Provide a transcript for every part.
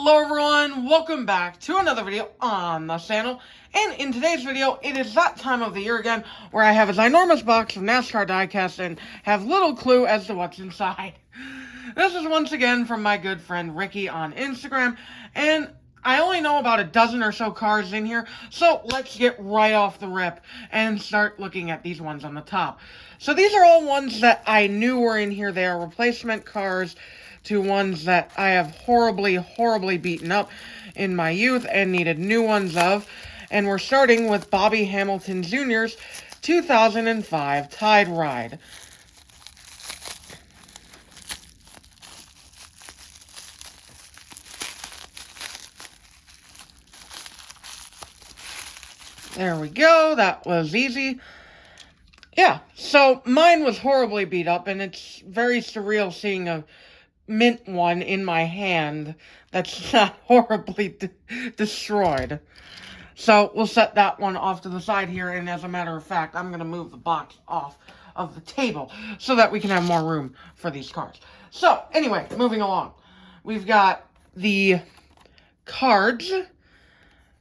Hello everyone, welcome back to another video on the channel, and in today's video, it is that time of the year again, where I have a ginormous box of NASCAR Diecast and have little clue as to what's inside. This is once again from my good friend Ricky on Instagram, and I only know about a dozen or so cars in here, so let's get right off the rip and start looking at these ones on the top. So these are all ones that I knew were in here. They are replacement cars to ones that I have horribly beaten up in my youth and needed new ones of. And we're starting with Bobby Hamilton Jr.'s 2005 Tide Ride. There we go, that was easy. Yeah, so mine was horribly beat up, and it's very surreal seeing a mint one in my hand that's not horribly destroyed. So we'll set that one off to the side here, and as a matter of fact, I'm going to move the box off of the table so that we can have more room for these cars. So anyway, moving along. We've got the cards.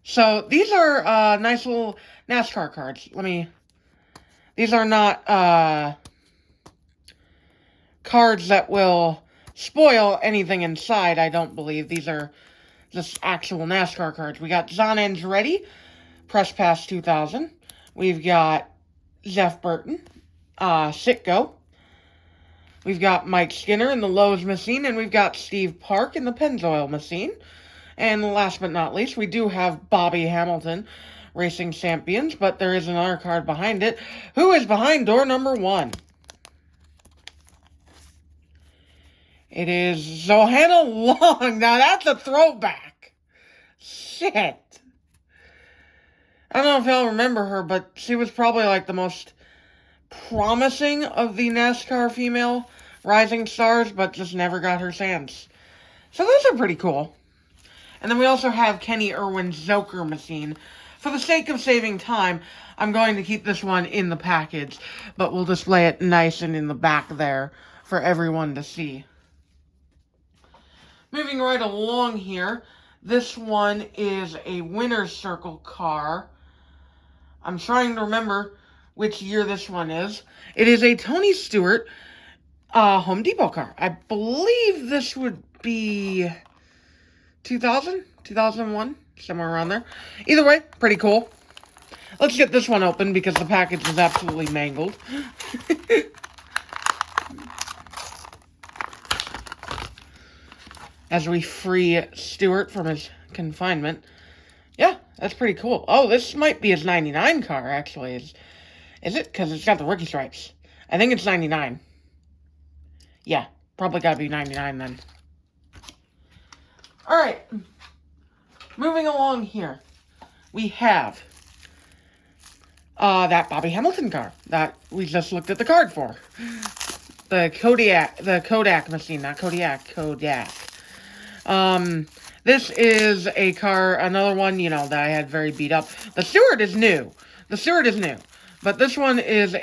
So these are nice little NASCAR cards. These are not cards that will spoil anything inside, I don't believe. These are just actual NASCAR cards. We got John Andretti, Press Pass 2000. We've got Jeff Burton, Sitco. We've got Mike Skinner in the Lowe's machine, and we've got Steve Park in the Pennzoil machine. And last but not least, we do have Bobby Hamilton, Racing Champions, but there is another card behind it. Who is behind door number 1? It is Johanna Long. Now that's a throwback. Shit. I don't know if y'all remember her, but she was probably like the most promising of the NASCAR female rising stars, but just never got her chance. So those are pretty cool. And then we also have Kenny Irwin's Joker machine. For the sake of saving time, I'm going to keep this one in the package, but we'll display it nice and in the back there for everyone to see. Moving right along here, this one is a winner's circle car. I'm trying to remember which year this one is. It is a Tony Stewart Home Depot car. I believe this would be 2000, 2001, somewhere around there. Either way, pretty cool. Let's get this one open because the package is absolutely mangled. As we free Stewart from his confinement. Yeah, that's pretty cool. Oh, this might be his 99 car, actually. Is it? Because it's got the rookie stripes. I think it's 99. Yeah, probably got to be 99 then. Alright. Moving along here. We have that Bobby Hamilton car that we just looked at the card for. The Kodak machine, not Kodiak, Kodak. This is a car, another one, you know, that I had very beat up. The Stewart is new. But this one is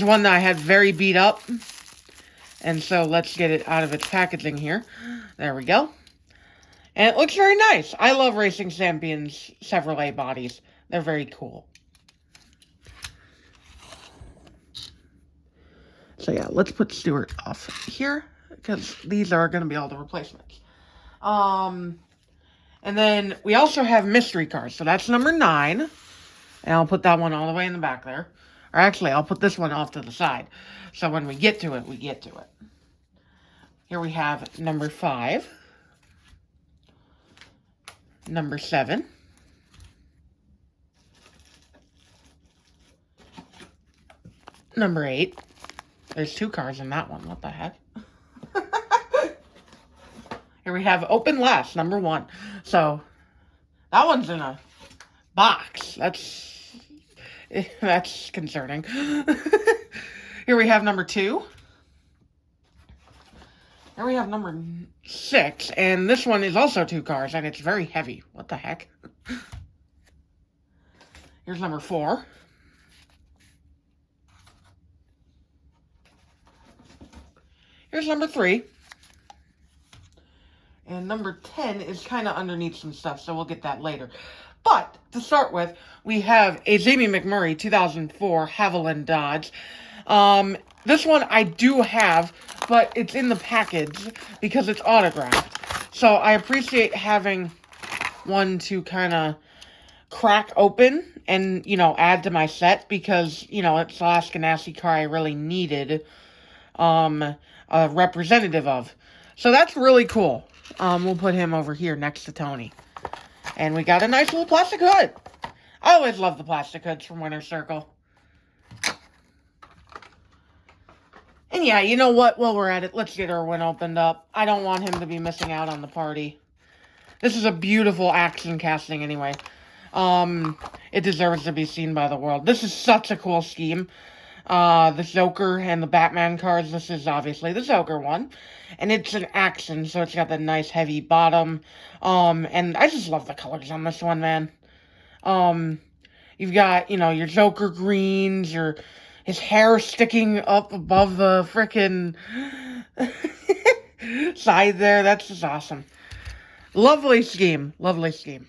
one that I had very beat up. And so let's get it out of its packaging here. There we go. And it looks very nice. I love Racing Champions Chevrolet bodies. They're very cool. So yeah, let's put Stewart off here, because these are going to be all the replacements. And then we also have mystery cars. So that's number 9. And I'll put that one all the way in the back there. Or actually, I'll put this one off to the side. So when we get to it, we get to it. Here we have number 5. Number 7. Number 8. There's 2 cars in that one. What the heck? Here we have open last, number 1. So, that one's in a box. That's concerning. Here we have number 2. Here we have number 6, and this one is also 2 cars, and it's very heavy. What the heck? Here's number 4. Here's number 3. And number 10 is kind of underneath some stuff, so we'll get that later. But, to start with, we have a Jamie McMurray 2004 Haviland Dodge. This one I do have, but it's in the package because it's autographed. So I appreciate having one to kind of crack open and, add to my set because, it's the last Ganassi car I really needed a representative of. So that's really cool. We'll put him over here next to Tony. And we got a nice little plastic hood. I always love the plastic hoods from Winner's Circle. And yeah, you know what? While we're at it, let's get Irwin opened up. I don't want him to be missing out on the party. This is a beautiful action casting anyway. It deserves to be seen by the world. This is such a cool scheme. The Joker and the Batman cards. This is obviously the Joker one. And it's an action, so it's got the nice heavy bottom. And I just love the colors on this one, man. You've got, your Joker greens, his hair sticking up above the frickin' side there. That's just awesome. Lovely scheme. Lovely scheme.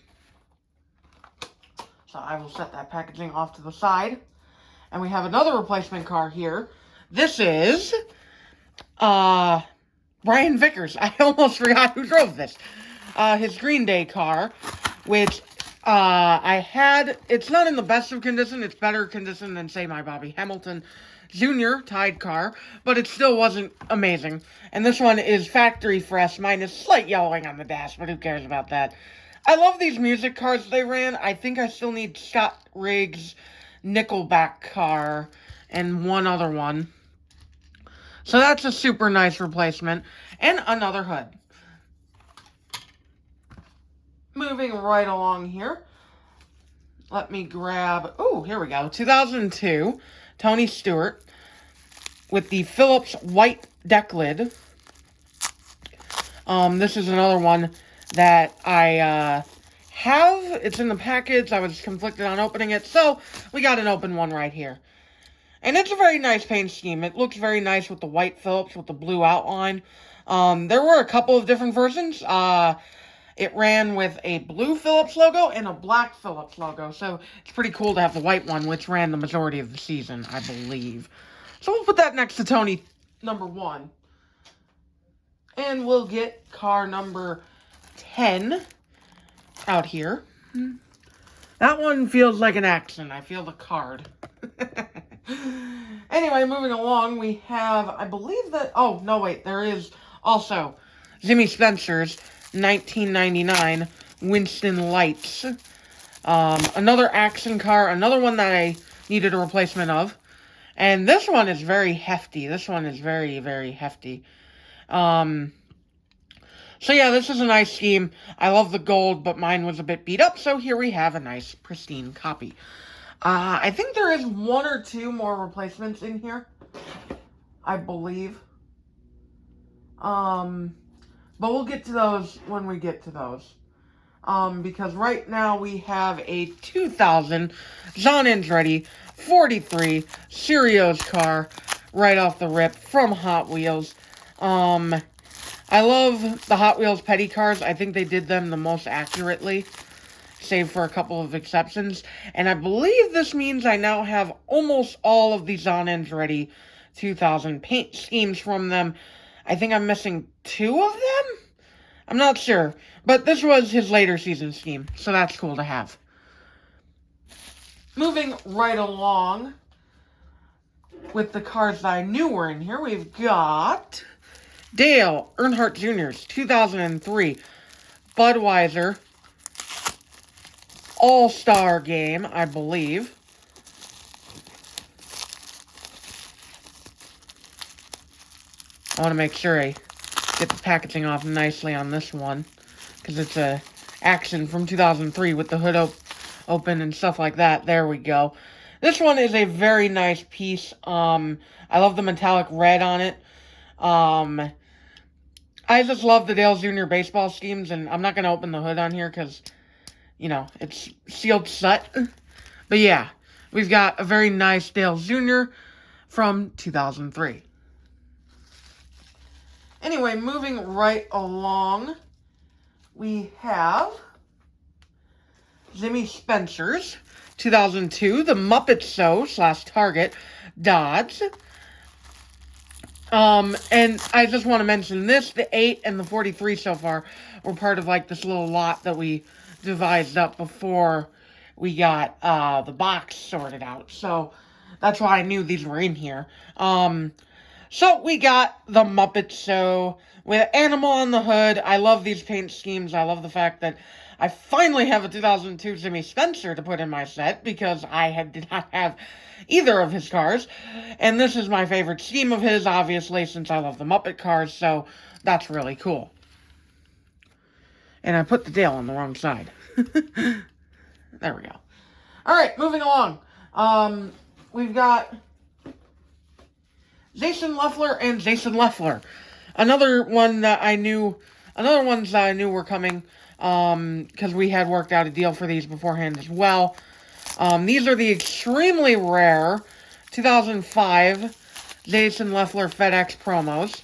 So I will set that packaging off to the side. And we have another replacement car here. This is, Brian Vickers. I almost forgot who drove this. His Green Day car, which, I had, it's not in the best of condition. It's better condition than, say, my Bobby Hamilton Jr. tied car, but it still wasn't amazing. And this one is factory fresh, minus slight yellowing on the dash, but who cares about that? I love these music cars they ran. I think I still need Scott Riggs' Nickelback car and one other one. So that's a super nice replacement. And another hood. Moving right along here. Let me grab, oh, here we go. 2002, Tony Stewart with the Phillips white deck lid. This is another one that I have. It's in the package. I was conflicted on opening it, so we got an open one right here. And it's a very nice paint scheme. It looks very nice with the white Phillips with the blue outline. There were a couple of different versions. It ran with a blue Phillips logo and a black Phillips logo. So it's pretty cool to have the white one, which ran the majority of the season, I believe. So we'll put that next to Tony number 1. And we'll get car number 10 out here. That one feels like an action. I feel the card. Anyway, moving along, we have, I believe that, oh, no, wait, there is also Jimmy Spencer's 1999 Winston Lights. Another action car, another one that I needed a replacement of. And this one is very hefty. This one is very, very hefty. So yeah, this is a nice scheme. I love the gold, but mine was a bit beat up, so here we have a nice, pristine copy. I think there is 1 or 2 more replacements in here, I believe. But we'll get to those when we get to those. Because right now we have a 2000 John Andretti 43 Serios car right off the rip from Hot Wheels. I love the Hot Wheels petty cars. I think they did them the most accurately, save for a couple of exceptions. And I believe this means I now have almost all of the John Andretti 2000 paint schemes from them. I think I'm missing 2 of them? I'm not sure. But this was his later season scheme, so that's cool to have. Moving right along with the cars that I knew were in here, we've got Dale Earnhardt Jr.'s 2003 Budweiser All-Star Game, I believe. I want to make sure I get the packaging off nicely on this one, because it's a action from 2003 with the hood open and stuff like that. There we go. This one is a very nice piece. I love the metallic red on it. I just love the Dale Jr. baseball schemes, and I'm not going to open the hood on here because, you know, it's sealed shut. But yeah, we've got a very nice Dale Jr. from 2003. Anyway, moving right along, we have Jimmy Spencer's 2002, the Muppet Show / Target Dodge. And I just want to mention this, the 8 and the 43 so far were part of like this little lot that we devised up before we got the box sorted out. So that's why I knew these were in here. So we got the Muppet Show with Animal on the hood. I love these paint schemes. I love the fact that I finally have a 2002 Jimmy Spencer to put in my set because I did not have either of his cars. And this is my favorite scheme of his, obviously, since I love the Muppet cars, so that's really cool. And I put the Dale on the wrong side. There we go. Alright, moving along. We've got Jason Leffler and Jason Leffler. Another ones that I knew were coming, because we had worked out a deal for these beforehand as well. These are the extremely rare 2005 Jason Leffler FedEx promos.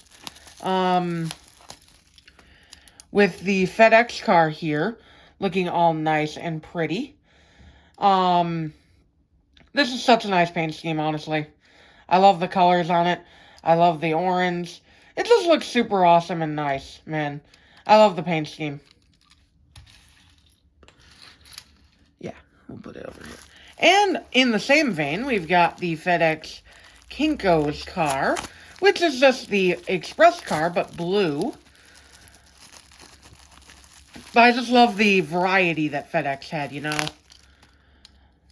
With the FedEx car here, looking all nice and pretty. This is such a nice paint scheme, honestly. I love the colors on it. I love the orange. It just looks super awesome and nice, man. I love the paint scheme. Yeah, we'll put it over here. And in the same vein, we've got the FedEx Kinko's car, which is just the express car, but blue. But I just love the variety that FedEx had, you know?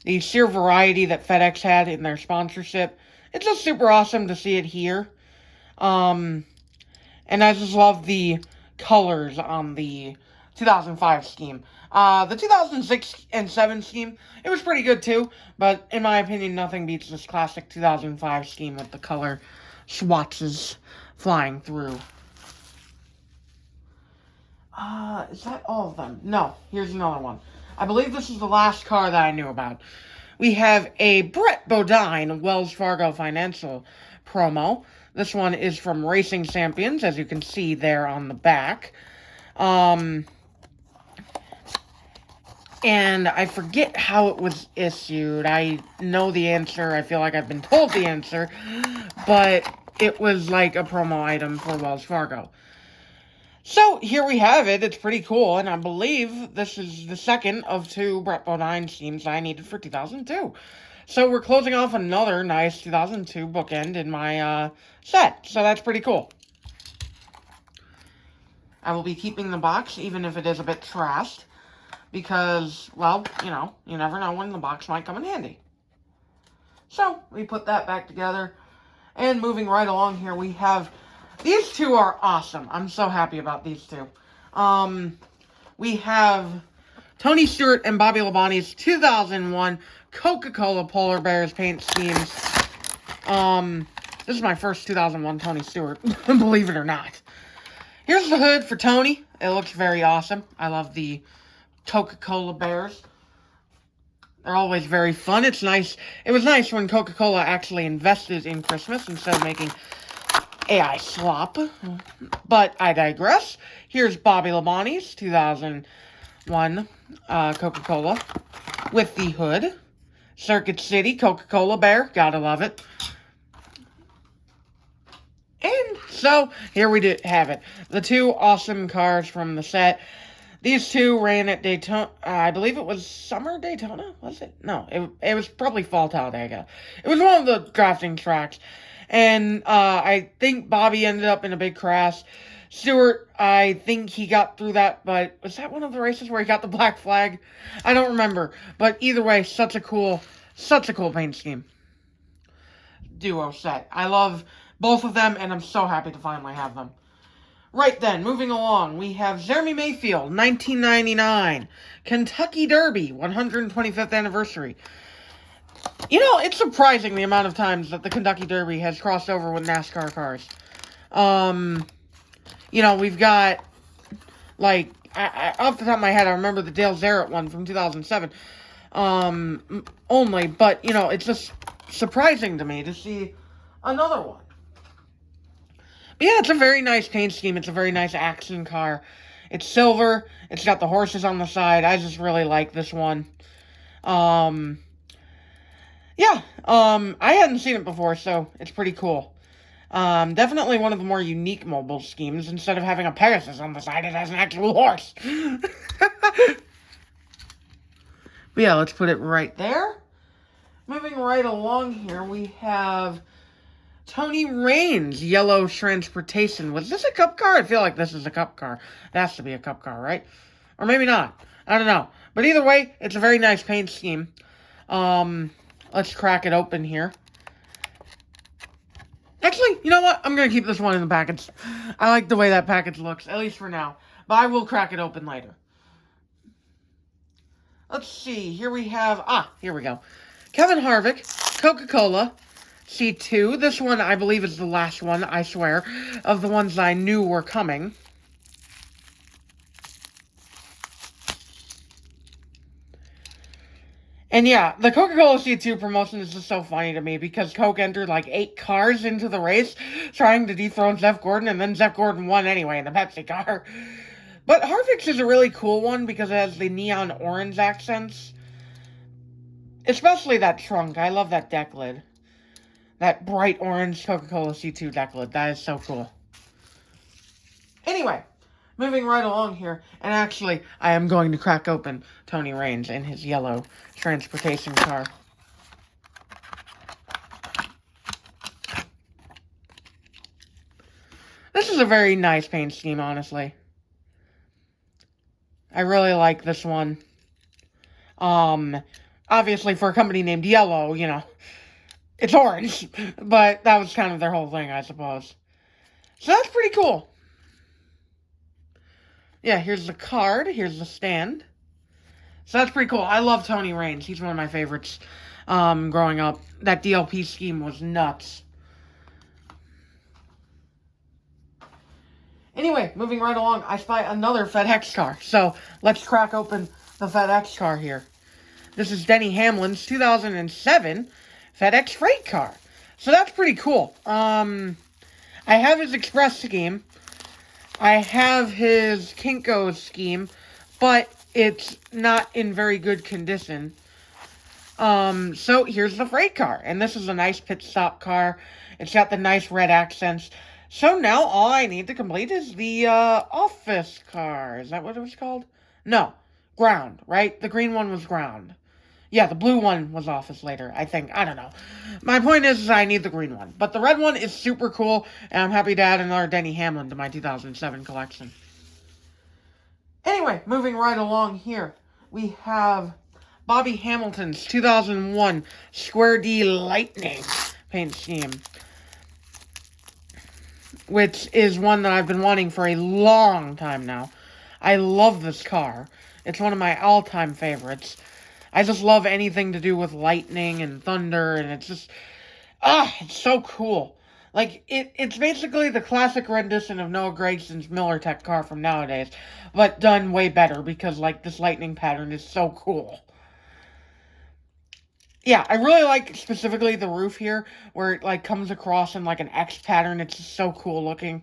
The sheer variety that FedEx had in their sponsorship. It's just super awesome to see it here. And I just love the colors on the 2005 scheme. The 2006 and 7 scheme, it was pretty good too, but in my opinion, nothing beats this classic 2005 scheme with the color swatches flying through. Is that all of them? No, here's another one. I believe this is the last car that I knew about. We have a Brett Bodine Wells Fargo Financial promo. This one is from Racing Champions, as you can see there on the back. And I forget how it was issued. I know the answer. I feel like I've been told the answer. But it was like a promo item for Wells Fargo. So, here we have it. It's pretty cool, and I believe this is the second of 2 Brett Bodine schemes I needed for 2002. So, we're closing off another nice 2002 bookend in my set. So, that's pretty cool. I will be keeping the box, even if it is a bit trashed, because, well, you know, you never know when the box might come in handy. So, we put that back together, and moving right along here, we have... These two are awesome. I'm so happy about these two. We have Tony Stewart and Bobby Labonte's 2001 Coca-Cola Polar Bears paint schemes. This is my first 2001 Tony Stewart, believe it or not. Here's the hood for Tony. It looks very awesome. I love the Coca-Cola Bears. They're always very fun. It's nice. It was nice when Coca-Cola actually invested in Christmas instead of making AI slop, but I digress. Here's Bobby Labonte's 2001 Coca-Cola with the hood. Circuit City Coca-Cola Bear, gotta love it. And so, here we have it. The 2 awesome cars from the set. These 2 ran at Daytona. I believe it was Summer Daytona, was it? No, it was probably Fall Talladega. It was one of the drafting tracks. And I think Bobby ended up in a big crash. Stewart, I think he got through that, but was that one of the races where he got the black flag? I don't remember. But either way, such a cool paint scheme. Duo set. I love both of them, and I'm so happy to finally have them. Right then, moving along, we have Jeremy Mayfield, 1999. Kentucky Derby, 125th anniversary. You know, it's surprising the amount of times that the Kentucky Derby has crossed over with NASCAR cars. You know, we've got, like, off the top of my head, I remember the Dale Jarrett one from 2007. Only, but, you know, it's just surprising to me to see another one. But yeah, it's a very nice paint scheme. It's a very nice action car. It's silver. It's got the horses on the side. I just really like this one. Yeah, I hadn't seen it before, so it's pretty cool. Definitely one of the more unique mobile schemes. Instead of having a Pegasus on the side, it has an actual horse. But yeah, let's put it right there. Moving right along here, we have Tony Raines' Yellow Transportation. Was this a cup car? I feel like this is a cup car. It has to be a cup car, right? Or maybe not. I don't know. But either way, it's a very nice paint scheme. Let's crack it open here. Actually, you know what? I'm going to keep this one in the package. I like the way that package looks, at least for now. But I will crack it open later. Let's see. Here we have... here we go. Kevin Harvick, Coca-Cola, C2. This one, I believe, is the last one, I swear, of the ones I knew were coming. And yeah, the Coca-Cola C2 promotion is just so funny to me because Coke entered like 8 cars into the race trying to dethrone Jeff Gordon, and then Jeff Gordon won anyway in the Pepsi car. But Harvick's is a really cool one because it has the neon orange accents. Especially that trunk. I love that deck lid. That bright orange Coca-Cola C2 deck lid. That is so cool. Anyway, moving right along here. And actually, I am going to crack open Tony Raines in his yellow transportation car. This is a very nice paint scheme, honestly. I really like this one. Obviously, for a company named Yellow, you know, it's orange. But that was kind of their whole thing, I suppose. So that's pretty cool. Yeah, here's the card. Here's the stand. So that's pretty cool. I love Tony Raines. He's one of my favorites growing up. That DLP scheme was nuts. Anyway, moving right along, I spy another FedEx car. So let's crack open the FedEx car here. This is Denny Hamlin's 2007 FedEx freight car. So that's pretty cool. I have his Express scheme. I have his Kinko scheme, but it's not in very good condition. So here's the freight car. And this is a nice pit stop car. It's got the nice red accents. So now all I need to complete is the office car. Is that what it was called? No. Ground, right? The green one was ground. Yeah, the blue one was office later, I think. I don't know. My point is I need the green one. But the red one is super cool, and I'm happy to add another Denny Hamlin to my 2007 collection. Anyway, moving right along here, we have Bobby Hamilton's 2001 Square D Lightning paint scheme, which is one that I've been wanting for a long time now. I love this car. It's one of my all-time favorites. I just love anything to do with lightning and thunder, and it's just, it's so cool. Like, it's basically the classic rendition of Noah Gregson's MillerTech car from nowadays, but done way better because, like, this lightning pattern is so cool. Yeah, I really like specifically the roof here, where it, like, comes across in, like, an X pattern. It's just so cool looking.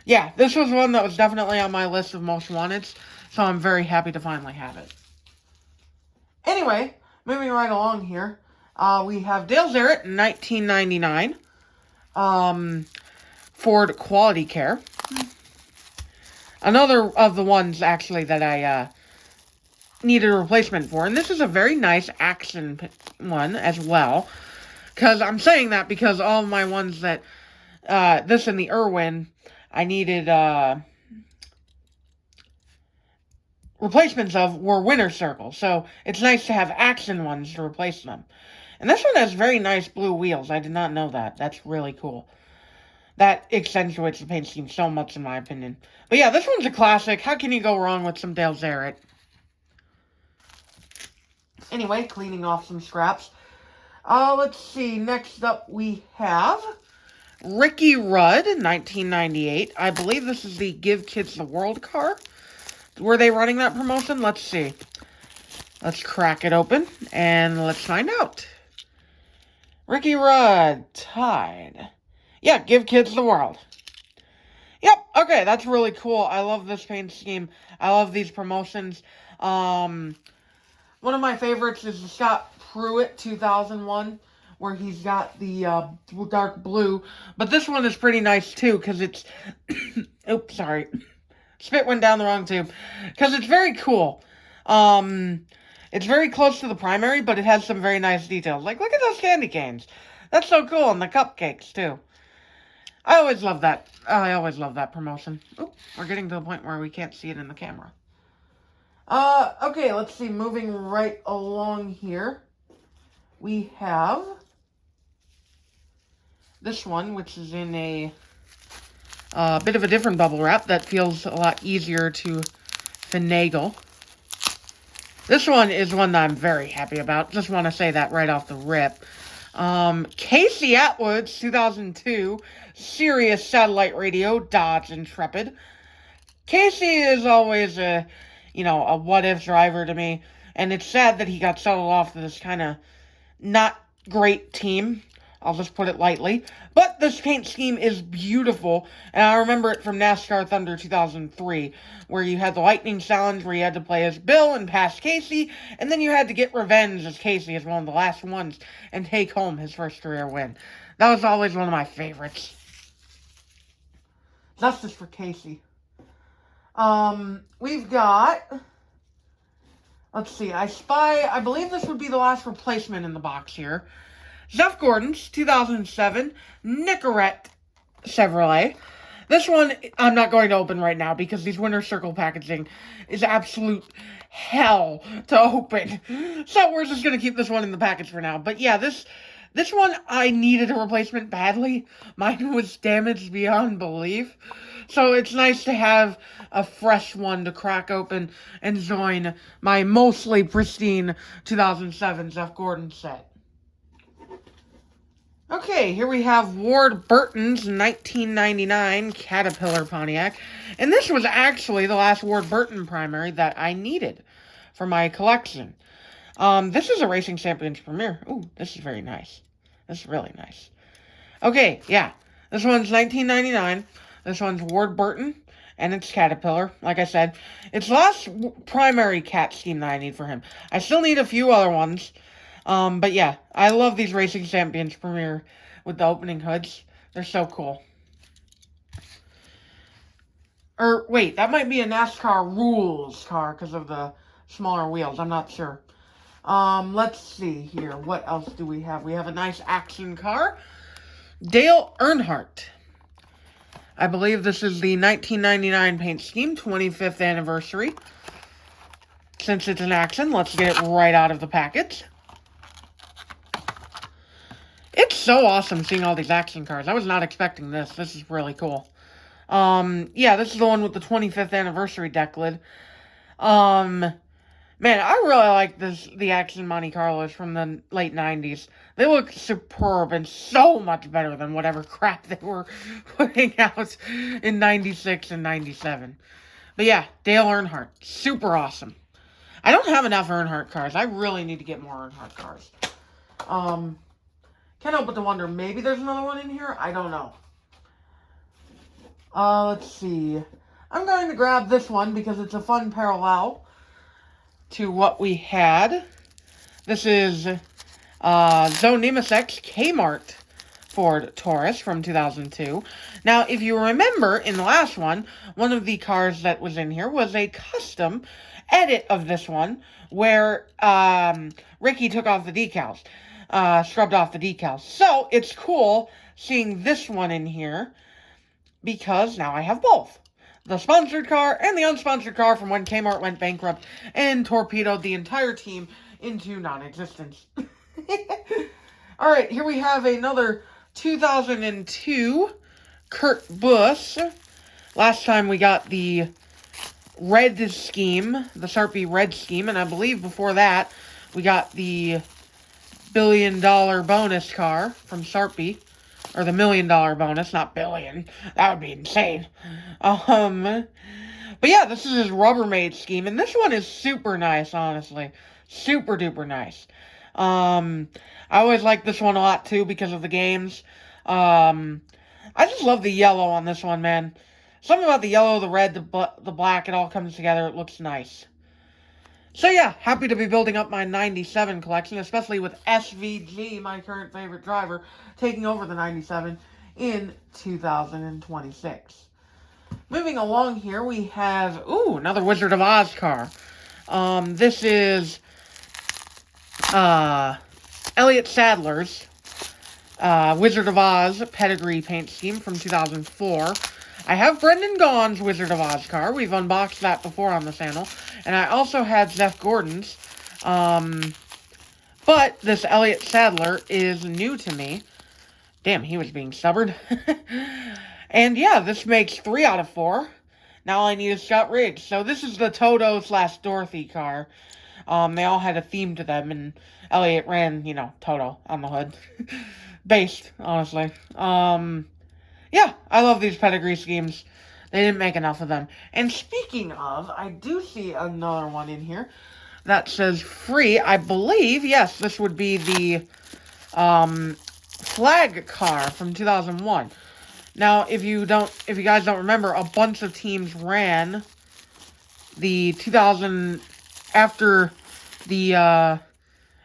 Yeah, this was one that was definitely on my list of most wanted, so I'm very happy to finally have it. Anyway, moving right along here, we have Dale Jarrett in 1999, Ford Quality Care. Another of the ones, actually, that I needed a replacement for. And this is a very nice action one as well. Because I'm saying that because all of my ones that, this and the Irwin, I needed, replacements of were winter circles, so it's nice to have action ones to replace them. And this one has very nice blue wheels. I did not know that. That's really cool. That accentuates the paint scheme so much, in my opinion. But yeah, this one's a classic. How can you go wrong with some Dale Jarrett? Anyway, cleaning off some scraps. Let's see. Next up, we have Ricky Rudd, 1998. I believe this is the Give Kids the World car. Were they running that promotion? Let's see. Let's crack it open, and let's find out. Ricky Rudd, tied. Yeah, Give Kids the World. Yep, Okay, that's really cool. I love this paint scheme. I love these promotions. One of my favorites is the Scott Pruitt 2001, where he's got the dark blue. But this one is pretty nice too, because it's... Oops, sorry. Spit went down the wrong tube. Because it's very cool. It's very close to the primary, but it has some very nice details. Like, look at those candy canes. That's so cool, and the cupcakes, too. I always love that. I always love that promotion. Oop, we're getting to the point where we can't see it in the camera. Okay, let's see. Moving right along here, we have this one, which is in a bit of a different bubble wrap that feels a lot easier to finagle. This one is one that I'm very happy about. Just want to say that right off the rip. Casey Atwood's 2002 Sirius Satellite Radio Dodge Intrepid. Casey is always a what-if driver to me, and it's sad that he got settled off to this kind of not great team. I'll just put it lightly. But this paint scheme is beautiful, and I remember it from NASCAR Thunder 2003, where you had the Lightning Challenge, where you had to play as Bill and pass Casey, and then you had to get revenge as Casey as one of the last ones and take home his first career win. That was always one of my favorites. Justice for Casey. We've got... Let's see, I believe this would be the last replacement in the box here. Jeff Gordon's 2007 Nicorette Chevrolet. This one I'm not going to open right now because these winter circle packaging is absolute hell to open. So we're just going to keep this one in the package for now. But yeah, this one I needed a replacement badly. Mine was damaged beyond belief. So it's nice to have a fresh one to crack open and join my mostly pristine 2007 Jeff Gordon set. Okay, here we have Ward Burton's 1999 Caterpillar Pontiac. And this was actually the last Ward Burton primary that I needed for my collection. This is a Racing Champions Premier. Ooh, this is very nice. This is really nice. Okay, yeah. This one's 1999. This one's Ward Burton, and it's Caterpillar. Like I said, it's the last primary cat scheme that I need for him. I still need a few other ones. But yeah, I love these Racing Champions Premier with the opening hoods. They're so cool. Or, wait, that might be a NASCAR Rules car because of the smaller wheels. I'm not sure. Let's see here. What else do we have? We have a nice action car. Dale Earnhardt. I believe this is the 1999 paint scheme, 25th anniversary. Since it's an action, let's get it right out of the package. It's so awesome seeing all these action cars. I was not expecting this. This is really cool. Yeah, this is the one with the 25th anniversary deck lid. Man, I really like the Action Monte Carlos from the late 90s. They look superb and so much better than whatever crap they were putting out in 96 and 97. But yeah, Dale Earnhardt. Super awesome. I don't have enough Earnhardt cars. I really need to get more Earnhardt cars. Can't help but to wonder, maybe there's another one in here? I don't know. Let's see. I'm going to grab this one because it's a fun parallel to what we had. This is Zoe Nemesek's Kmart Ford Taurus from 2002. Now, if you remember, in the last one of the cars that was in here was a custom edit of this one where Ricky took off the decals. Scrubbed off the decals. So, it's cool seeing this one in here because now I have both. The sponsored car and the unsponsored car from when Kmart went bankrupt and torpedoed the entire team into non-existence. Alright, here we have another 2002 Kurt Busch. Last time we got the red scheme, the Sharpie red scheme, and I believe before that we got the $1 billion bonus car from Sharpie. Or the $1 million bonus, not billion. That would be insane. But yeah, this is his Rubbermaid scheme. And this one is super nice, honestly. Super duper nice. I always like this one a lot, too, because of the games. I just love the yellow on this one, man. Something about the yellow, the red, the black, it all comes together. It looks nice. So yeah, happy to be building up my 97 collection, especially with SVG, my current favorite driver, taking over the 97 in 2026. Moving along here, we have, another Wizard of Oz car. This is Elliott Sadler's Wizard of Oz pedigree paint scheme from 2004. I have Brendan Gaughan's Wizard of Oz car. We've unboxed that before on the channel. And I also had Zeph Gordon's. But this Elliott Sadler is new to me. Damn, he was being stubborn. And yeah, this makes 3 out of 4. Now all I need is Scott Riggs. So this is the Toto/Dorothy car. They all had a theme to them, and Elliott ran, Toto on the hood. Based, honestly. Yeah, I love these pedigree schemes. They didn't make enough of them. And speaking of, I do see another one in here that says free. I believe, yes, this would be the flag car from 2001. Now, if you guys don't remember, a bunch of teams ran the 2000 after the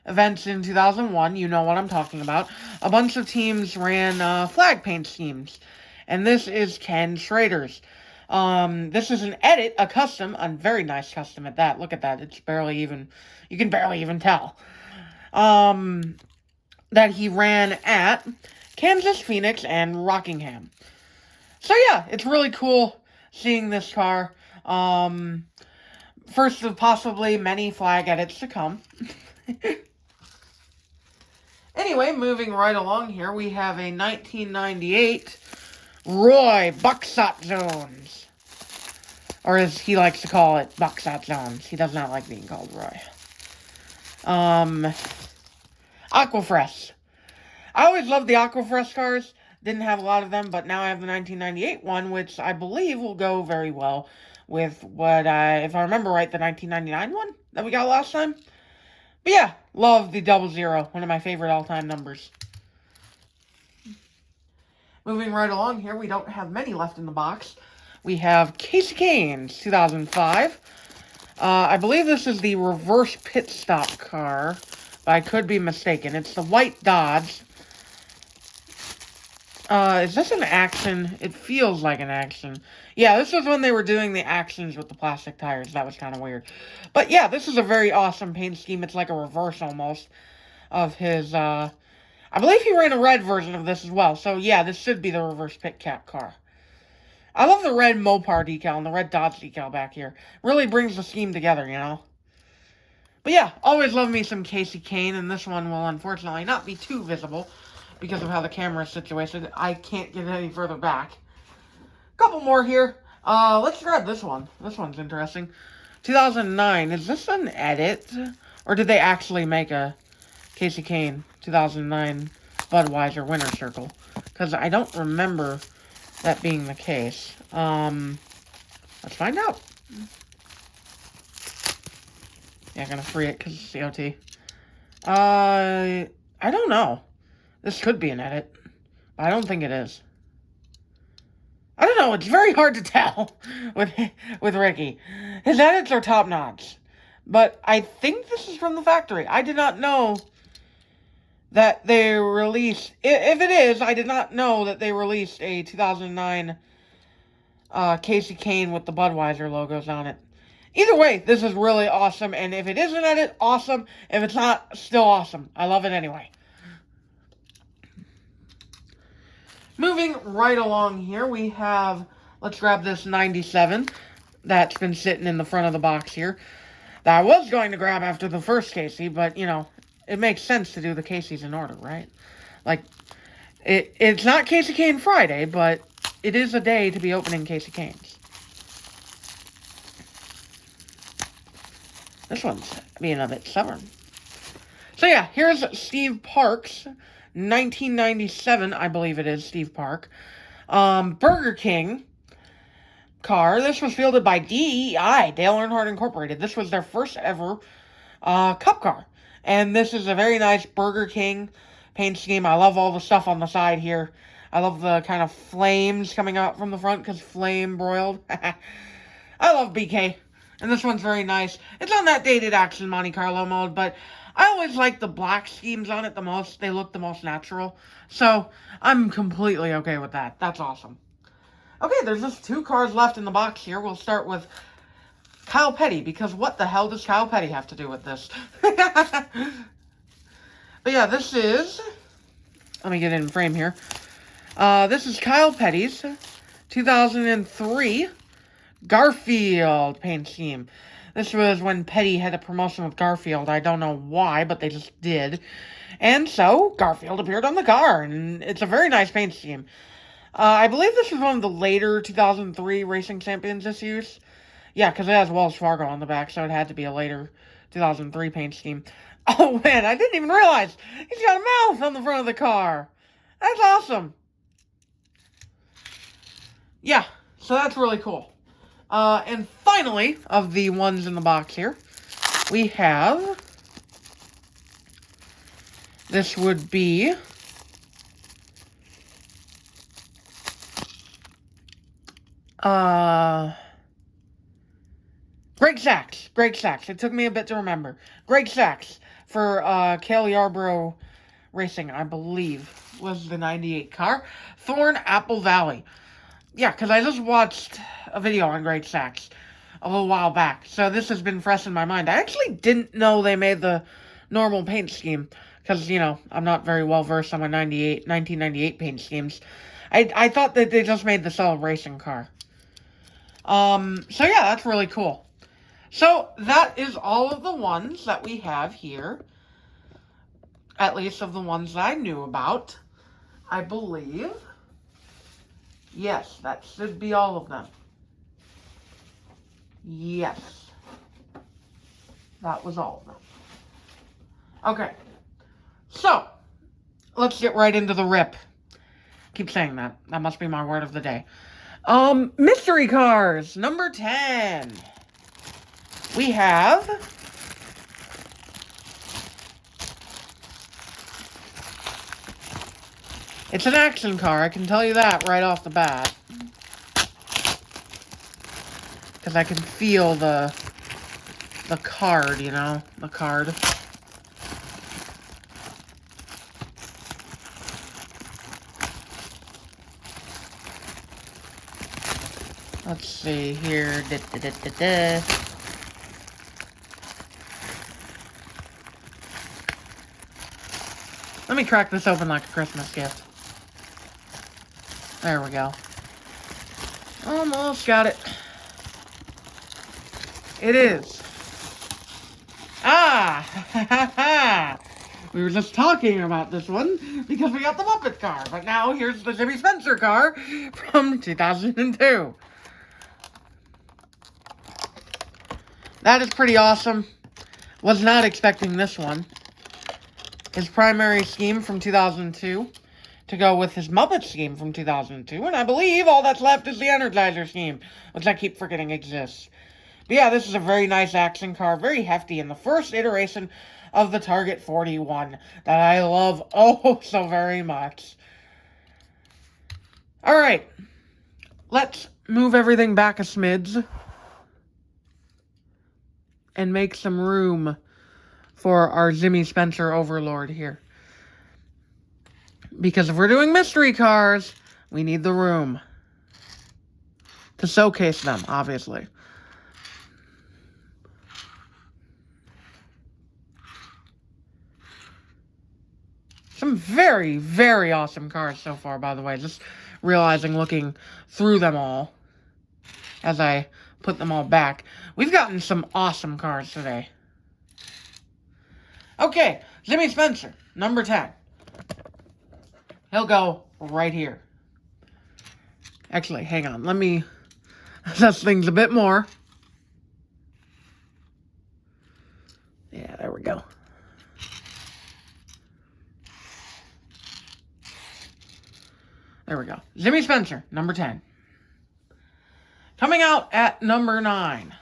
events in 2001. You know what I'm talking about. A bunch of teams ran flag paint schemes, and this is Ken Schrader's. This is an edit, a custom, a very nice custom at that. Look at that. It's barely even, you can barely even tell. That he ran at Kansas, Phoenix, and Rockingham. So yeah, it's really cool seeing this car. First of possibly many flag edits to come. Anyway, moving right along here, we have a 1998 Roy Bucksot Jones. Or as he likes to call it, Bucksot Jones. He does not like being called Roy. Aquafresh. I always loved the Aquafresh cars. Didn't have a lot of them, but now I have the 1998 one, which I believe will go very well with what if I remember right, the 1999 one that we got last time. But yeah, love the 00, one of my favorite all-time numbers. Moving right along here, we don't have many left in the box. We have Kasey Kahne's 2005. I believe this is the reverse pit stop car, but I could be mistaken. It's the white Dodge. Is this an action? It feels like an action. Yeah, this was when they were doing the actions with the plastic tires. That was kind of weird. But yeah, this is a very awesome paint scheme. It's like a reverse almost of his, I believe he ran a red version of this as well. So yeah, this should be the reverse pit cap car. I love the red Mopar decal and the red Dodge decal back here. Really brings the scheme together, But yeah, always love me some Kasey Kahne, and this one will unfortunately not be too visible because of how the camera is situated. I can't get any further back. Couple more here. Let's grab this one. This one's interesting. 2009. Is this an edit? Or did they actually make a Kasey Kahne 2009 Budweiser winner circle? Because I don't remember that being the case. Let's find out. Yeah, gonna free it because it's COT. I don't know. This could be an edit, but I don't think it is. I don't know, it's very hard to tell with Ricky. His edits are top-notch, but I think this is from the factory. I did not know that they released, if it is, I did not know that they released a 2009 Kasey Kahne with the Budweiser logos on it. Either way, this is really awesome, and if it is an edit, awesome. If it's not, still awesome. I love it anyway. Moving right along here, we have, let's grab this 97 that's been sitting in the front of the box here. That I was going to grab after the first Kasey, but, it makes sense to do the Kaseys in order, right? Like, it's not Kasey Kahne Friday, but it is a day to be opening Kasey Kahne's. This one's being a bit stubborn. So yeah, here's Steve Park's 1997, I believe it is, Steve Park. Burger King car. This was fielded by DEI, Dale Earnhardt Incorporated. This was their first ever cup car. And this is a very nice Burger King paint scheme. I love all the stuff on the side here. I love the kind of flames coming out from the front because flame broiled. I love BK. And this one's very nice. It's on that dated action Monte Carlo mode, but I always like the black schemes on it the most. They look the most natural. So I'm completely okay with that. That's awesome. Okay, there's just 2 cars left in the box here. We'll start with Kyle Petty, because what the hell does Kyle Petty have to do with this? But yeah, this is... Let me get it in frame here. This is Kyle Petty's 2003 Garfield paint scheme. This was when Petty had a promotion with Garfield. I don't know why, but they just did. And so, Garfield appeared on the car, and it's a very nice paint scheme. I believe this is one of the later 2003 Racing Champions issues. Yeah, because it has Wells Fargo on the back, so it had to be a later 2003 paint scheme. Oh, man, I didn't even realize he's got a mouth on the front of the car. That's awesome. Yeah, so that's really cool. And finally, of the ones in the box here, we have... This would be... Greg Sachs. Greg Sachs. It took me a bit to remember. Greg Sachs for Cale Yarborough Racing, I believe, was the 98 car. Thorn Apple Valley. Yeah, because I just watched a video on Greg Sachs a little while back, so this has been fresh in my mind. I actually didn't know they made the normal paint scheme, because, you know, I'm not very well versed on my 1998 paint schemes. I thought that they just made the celebration car. So yeah, that's really cool. So that is all of the ones that we have here. At least of the ones that I knew about, I believe. Yes, that should be all of them. Yes. That was all of them. Okay. So, let's get right into the rip. Keep saying that. That must be my word of the day. Mystery cars, number 10. We have... It's an action car, I can tell you that right off the bat. Because I can feel the card, you know, the card. Let's see here. Let me crack this open like a Christmas gift. There we go. Almost got it. It is. Ah! We were just talking about this one because we got the Muppet car. But now here's the Jimmy Spencer car from 2002. That is pretty awesome. Was not expecting this one. His primary scheme from 2002 to go with his Muppet scheme from 2002. And I believe all that's left is the Energizer scheme, which I keep forgetting exists. But yeah, this is a very nice action car, very hefty, and the first iteration of the Target 41 that I love oh so very much. Alright, let's move everything back a smidge and make some room for our Jimmy Spencer Overlord here. Because if we're doing mystery cars, we need the room to showcase them, obviously. Some very, very awesome cars so far, by the way. Just realizing, looking through them all as I put them all back. We've gotten some awesome cars today. Okay, Jimmy Spencer, number 10. He'll go right here. Actually, hang on. Let me adjust things a bit more. Yeah, there we go. There we go. Jimmy Spencer, number 10. Coming out at number 9.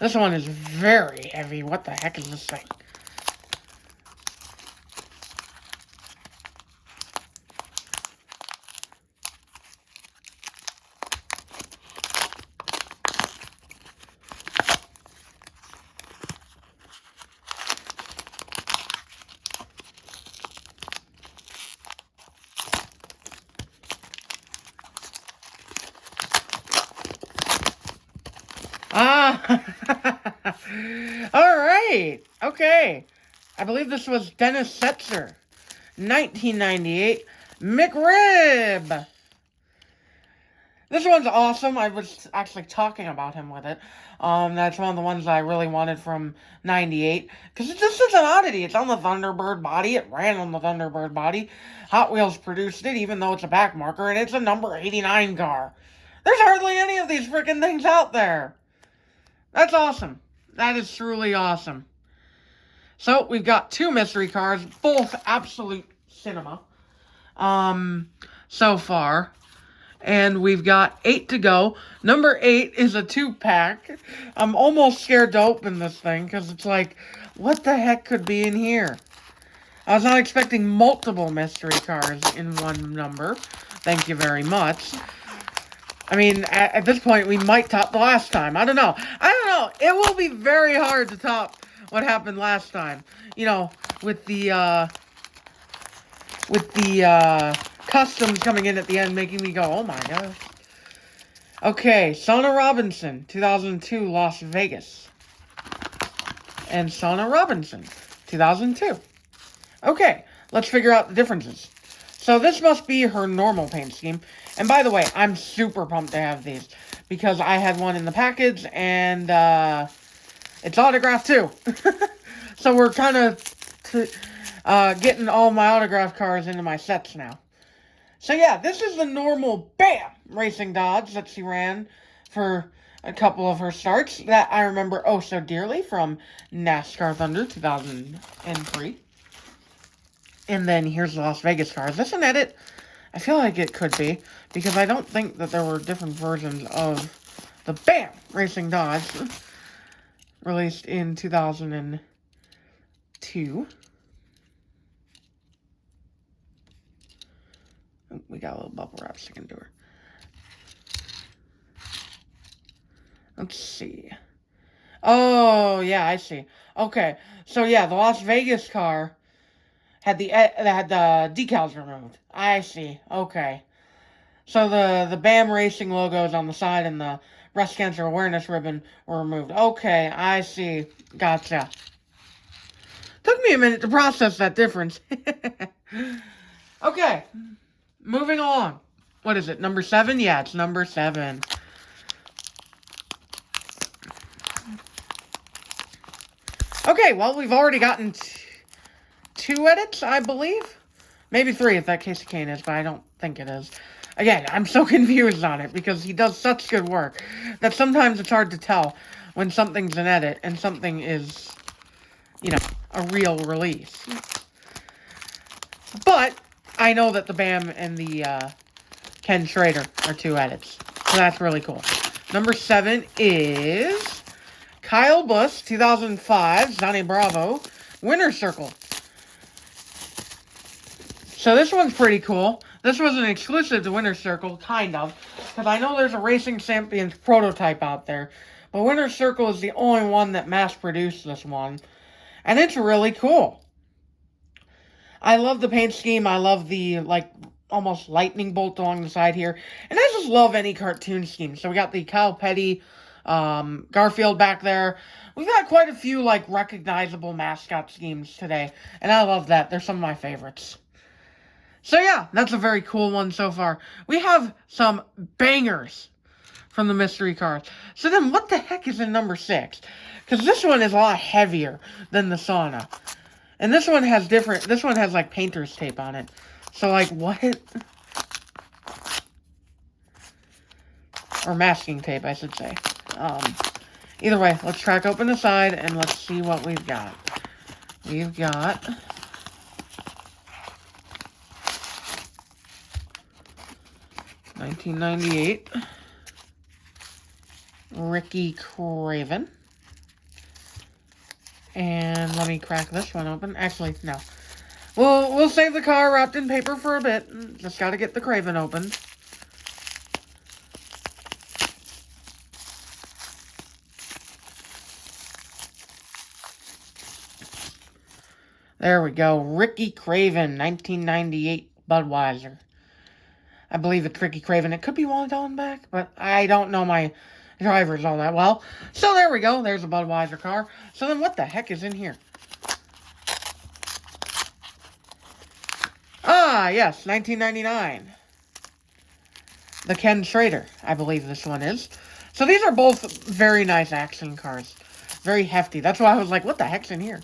This one is very heavy. What the heck is this thing? All right. Okay. I believe this was Dennis Setzer. 1998. McRib. This one's awesome. I was actually talking about him with it. That's one of the ones I really wanted from 98. Because this is an oddity. It's on the Thunderbird body. It ran on the Thunderbird body. Hot Wheels produced it, even though it's a back marker. And it's a number 89 car. There's hardly any of these freaking things out there. That's awesome. That is truly awesome. So, we've got 2 mystery cars. Both absolute cinema. So far. And we've got 8 to go. Number 8 is a 2-pack. I'm almost scared to open this thing because it's like, what the heck could be in here? I was not expecting multiple mystery cars in one number. Thank you very much. I mean, at this point, we might top the last time. I don't know. It will be very hard to top what happened last time. You know, with the customs coming in at the end, making me go, oh my gosh. Okay, Sona Robinson, 2002, Las Vegas. And Sona Robinson, 2002. Okay, let's figure out the differences. So this must be her normal paint scheme. And by the way, I'm super pumped to have these. Because I had one in the package, and it's autographed too. So we're kind of getting all my autograph cars into my sets now. So yeah, this is the normal, bam, racing Dodge that she ran for a couple of her starts that I remember oh so dearly from NASCAR Thunder 2003. And then here's the Las Vegas car. Is this an edit? I feel like it could be, because I don't think that there were different versions of the BAM Racing Dodge released in 2002. We got a little bubble wrap sticking to her. Let's see. Oh, yeah, I see. Okay, so yeah, the Las Vegas car had the decals removed. I see. Okay. So the BAM Racing logos on the side and the breast cancer awareness ribbon were removed. Okay, I see. Gotcha. Took me a minute to process that difference. Okay. Moving along. What is it? Number 7? Yeah, it's number 7. Okay, well, we've already gotten 2 edits, I believe. Maybe 3 if that Casey Kane is, but I don't think it is. Again, I'm so confused on it because he does such good work that sometimes it's hard to tell when something's an edit and something is, you know, a real release. But I know that the BAM and the Ken Schrader are 2 edits, so that's really cool. Number 7 is Kyle Busch, 2005, Johnny Bravo, Winner's Circle. So this one's pretty cool. This was an exclusive to Winner's Circle, kind of, because I know there's a Racing Champions prototype out there, but Winner's Circle is the only one that mass-produced this one, and it's really cool. I love the paint scheme. I love the, like, almost lightning bolt along the side here, and I just love any cartoon scheme. So we got the Kyle Petty, Garfield back there. We've got quite a few, like, recognizable mascot schemes today, and I love that. They're some of my favorites. So yeah, that's a very cool one so far. We have some bangers from the mystery cars. So then what the heck is in number 6? Because this one is a lot heavier than the Sauna. And this one has like painter's tape on it. So like what? Or masking tape, I should say. Either way, let's crack open the side and let's see what we've got. We've got 1998, Ricky Craven. And let me crack this one open. Actually, no. We'll save the car wrapped in paper for a bit. Just gotta get the Craven open. There we go. Ricky Craven, 1998 Budweiser. I believe it's Ricky Craven. It could be Wally Dallenbach, but I don't know my drivers all that well. So there we go. There's a Budweiser car. So then what the heck is in here? Ah, yes, 1999. The Ken Schrader, I believe this one is. So these are both very nice action cars. Very hefty. That's why I was like, what the heck's in here?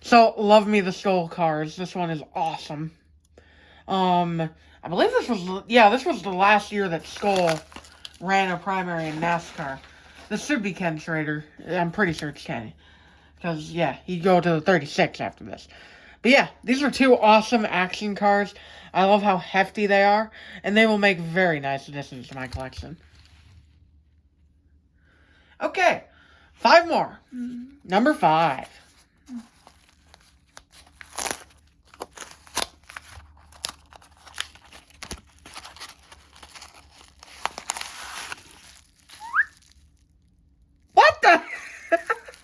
So, love me the Skull cars. This one is awesome. I believe this was the last year that Skull ran a primary in NASCAR. This should be Ken Schrader. I'm pretty sure it's Ken. Because, yeah, he'd go to the 36 after this. But yeah, these are two awesome action cars. I love how hefty they are. And they will make very nice additions to my collection. Okay, 5 more. Number 5. What the?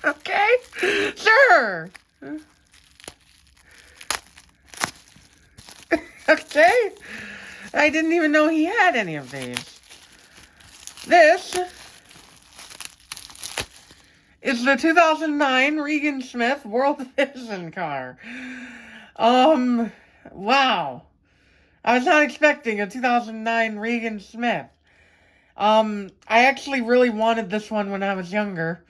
Okay, sure. Okay, I didn't even know he had any of these. This is the 2009 Regan Smith World Vision car. Wow. I was not expecting a 2009 Regan Smith. I actually really wanted this one when I was younger.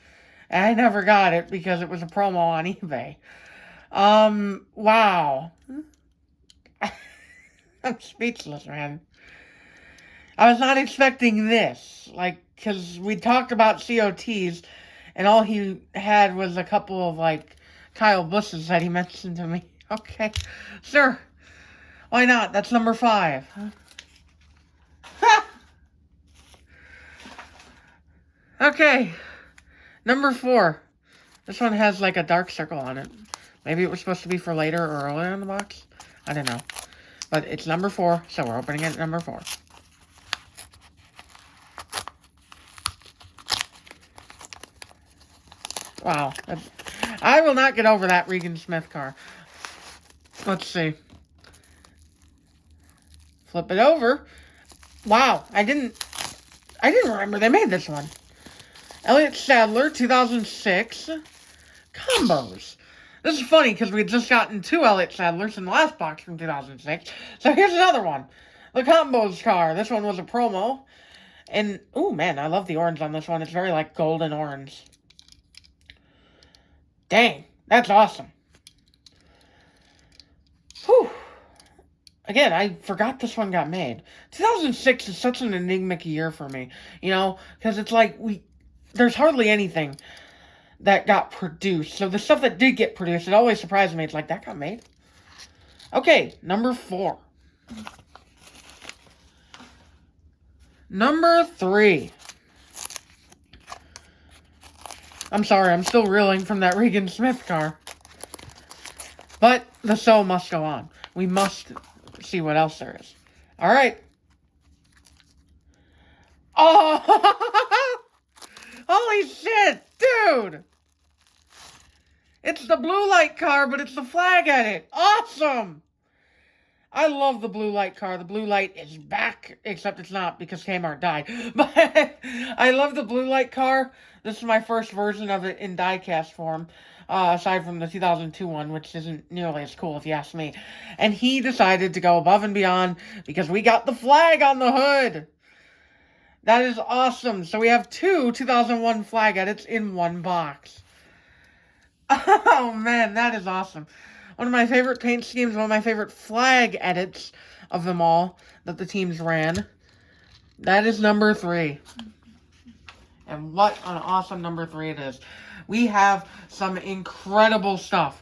And I never got it because it was a promo on eBay. Wow. I'm speechless, man. I was not expecting this. Like, because we talked about COTs, and all he had was a couple of, like, Kyle Bushes that he mentioned to me. Okay, sure. Why not? That's number 5. Okay, number 4. This one has, like, a dark circle on it. Maybe it was supposed to be for later or earlier in the box. I don't know. But it's number 4, so we're opening it at number 4. Wow. I will not get over that Regan Smith car. Let's see. Flip it over. Wow. I didn't remember they made this one. Elliott Sadler, 2006. Combos. This is funny because we had just gotten 2 Elliott Sadlers in the last box from 2006. So here's another one. The Combos car. This one was a promo. And, oh man, I love the orange on this one. It's very like golden orange. Dang, that's awesome. Whew. Again, I forgot this one got made. 2006 is such an enigmatic year for me. You know, because it's like there's hardly anything that got produced. So the stuff that did get produced, it always surprised me. It's like, that got made? Okay, number 4. Number 3. I'm sorry, I'm still reeling from that Regan Smith car. But the show must go on. We must see what else there is. Alright. Oh! Holy shit, dude! It's the blue light car, but it's the flag edit. Awesome! I love the blue light car. The blue light is back, except it's not because Kmart died. But I love the blue light car. This is my first version of it in diecast form, aside from the 2002 one, which isn't nearly as cool if you ask me. And he decided to go above and beyond because we got the flag on the hood. That is awesome. So we have 2 2001 flag edits in one box. Oh, man, that is awesome. One of my favorite paint schemes, one of my favorite flag edits of them all that the teams ran. That is number 3. And what an awesome number 3 it is. We have some incredible stuff.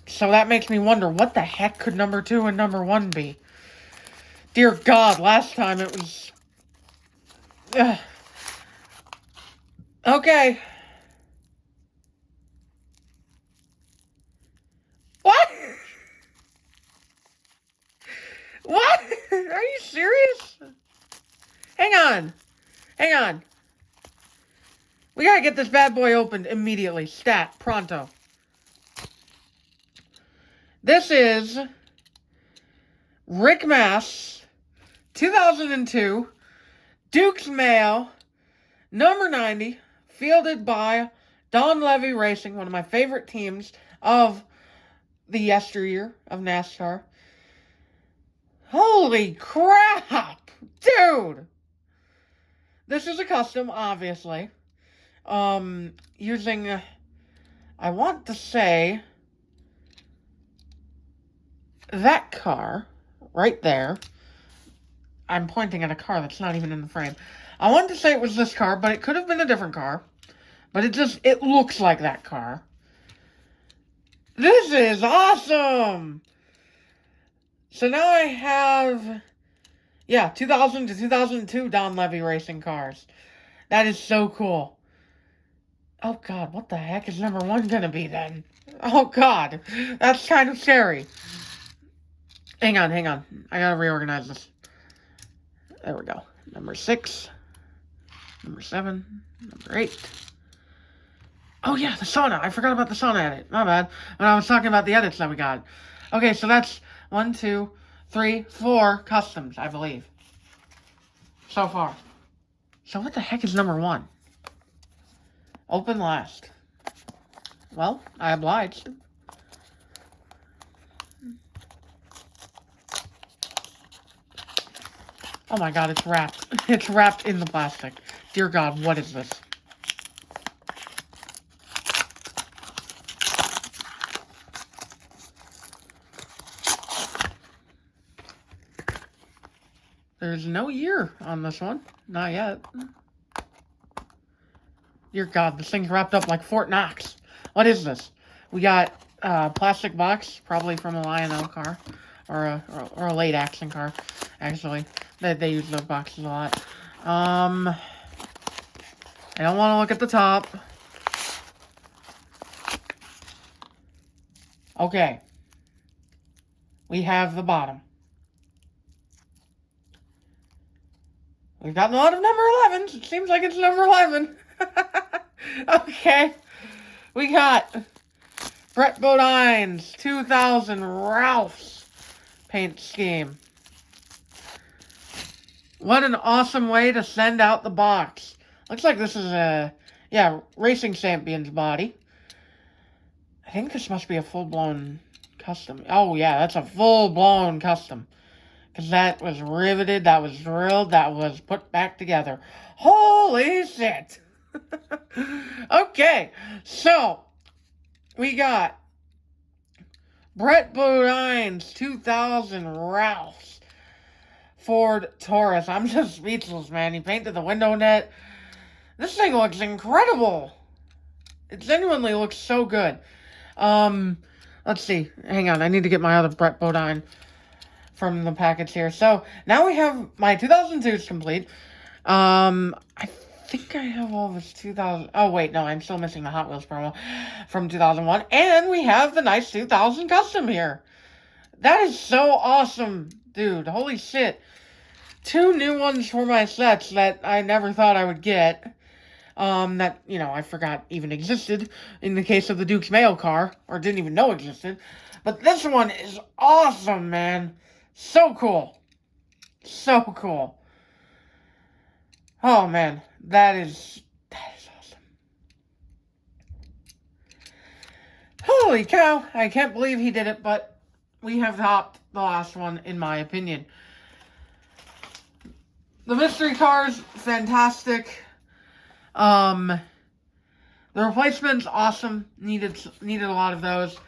So that makes me wonder, what the heck could number 2 and number 1 be? Dear God, last time it was... Okay. What? What? Are you serious? Hang on. Hang on. We gotta get this bad boy opened immediately. Stat. Pronto. This is Rick Mass, 2002 Duke's Mayo, number 90, fielded by Don Levy Racing, one of my favorite teams of the yesteryear of NASCAR. Holy crap, dude! This is a custom, obviously. Using, I want to say, that car right there. I'm pointing at a car that's not even in the frame. I wanted to say it was this car, but it could have been a different car. But it looks like that car. This is awesome! So now I have, 2000 to 2002 Don Levy Racing cars. That is so cool. Oh, God, what the heck is number 1 gonna be then? Oh, God, that's kind of scary. Hang on. I gotta reorganize this. There we go. Number 6. Number 7. Number 8. Oh, yeah, the sauna. I forgot about the sauna edit. My bad. When I was talking about the edits that we got. Okay, so that's 1, 2, 3, 4 customs, I believe. So far. So what the heck is number 1? Open last. Well, I obliged. Oh my God, it's wrapped. It's wrapped in the plastic. Dear God, what is this? There's no year on this one. Not yet. Dear God, this thing's wrapped up like Fort Knox. What is this? We got a plastic box, probably from a Lionel car. Or a late action car, actually. They use those boxes a lot. I don't want to look at the top. Okay. We have the bottom. We've gotten a lot of number 11s. It seems like it's number 11. Okay. We got Brett Bodine's 2000 Ralph's paint scheme. What an awesome way to send out the box. Looks like this is a, Racing Champion's body. I think this must be a full-blown custom. Oh, yeah, that's a full-blown custom. Because that was riveted, that was drilled, that was put back together. Holy shit! Okay, so, we got Brett Bodine's 2000 Ralph's Ford Taurus. I'm just speechless, man. He painted the window net. This thing looks incredible. It genuinely looks so good. Let's see. Hang on, I need to get my other Brett Bodine from the package here. So, now we have my 2002s complete. I think I have all this 2000... Oh, wait, no, I'm still missing the Hot Wheels promo from 2001. And we have the nice 2000 custom here. That is so awesome, dude. Holy shit. 2 new ones for my sets that I never thought I would get. That, I forgot even existed in the case of the Duke's Mayo car, or didn't even know existed. But this one is awesome, man. So cool. So cool. Oh, man. That is awesome. Holy cow. I can't believe he did it, but we have topped the last one, in my opinion. The mystery cars, fantastic. The replacement's awesome. Needed a lot of those.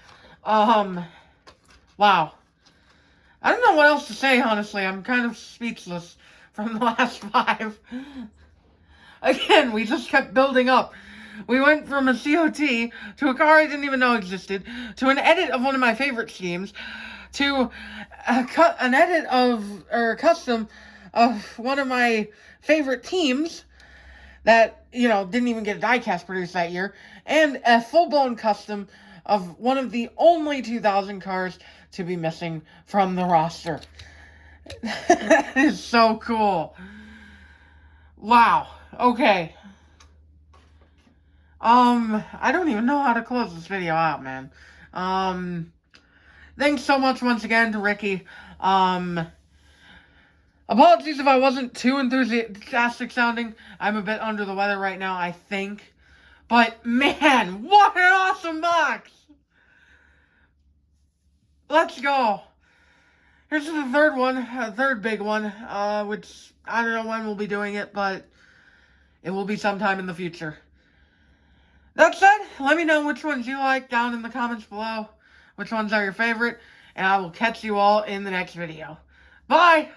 Wow. I don't know what else to say, honestly. I'm kind of speechless from the last 5. Again, we just kept building up. We went from a COT to a car I didn't even know existed, to an edit of one of my favorite schemes, to an edit of, or a custom of one of my favorite teams that, didn't even get a diecast produced that year, and a full-blown custom of one of the only 2000 cars to be missing from the roster. That is so cool. Wow. Okay. I don't even know how to close this video out, man. Thanks so much once again to Ricky. Apologies if I wasn't too enthusiastic sounding. I'm a bit under the weather right now, I think. But man, what an awesome box! Let's go. Here's the third one, third big one, which I don't know when we'll be doing it, but it will be sometime in the future. That said, let me know which ones you like down in the comments below, which ones are your favorite, and I will catch you all in the next video. Bye!